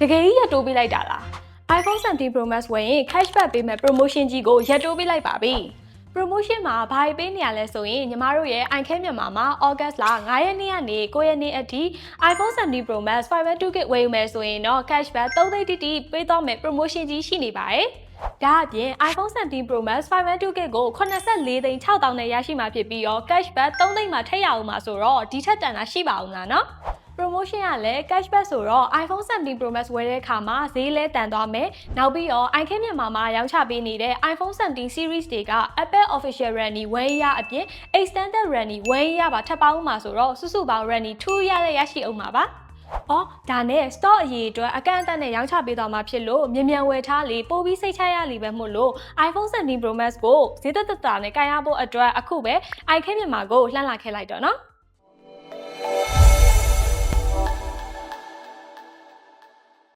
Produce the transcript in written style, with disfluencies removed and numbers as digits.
တကယ်ကြီးရတိုးပေးလိုက်တာလား iPhone 17 Pro Max ဝယ်ရင် cashback ပေးမဲ့ promotion ကြီးကိုရတိုးပေးလိုက်ပါပြီ promotion မှာဘာပေးနေရလဲဆိုရင်ညီမတို့ရဲ့ iCare မြန်မာမှာ August လ9ရက်နေ့ကနေ9ရက်နေ့အထိ iPhone 17 Pro Max 512GB ဝယ်ယူမယ်ဆိုရင်တော့ cashback 3သိန်းတိတိပေးတော့မဲ့ promotion ကြီးရှိနေပါတယ်ဒါအပြင် iPhone 17 Pro Max 512GB ကို84သိန်း6000နဲ့ရရှိမှာဖြစ်ပြီးတော့ cashback 3သိန်းမှာထည့်ရအောင်မှာဆိုတော့ဒီထက်တန်တာရှိပါအောင်လားနော်promotion ကလည်း cashback ဆိုတော့ iPhone 17 Pro Max ဝယ်တဲ့အခါမှာဈေးလဲတန်သွားမယ်။နောက်ပြီးတော့ iCare မြန်မာမှာရောင်းချပေးနေတဲ့ iPhone 17 series တွေက Apple Official Running 1 year အပြင် Extended Running 1 year ပါထပ်ပေါင်းမှာဆိုတော့စုစုပေါင်း Running 2 year ရရှိအောင်ပါပါ။အော်ဒါနဲ့ store အရေးအတွက်အကန့်အသတ်နဲ့ရောင်းချပေးသွားမှာဖြစ်လို့မြန်ဝယ်ထားလေပို့ပြီးစိတ်ချရလိမ့်ပဲမို့လို့ iPhone 17 Pro Max ကိုဈေးသက်သက်သာနဲ့ကင်ရဖို့အတွက်အခုပဲ iCare မြန်မာကိုလှမ်းလာခဲ့လိုက်တော့နော်။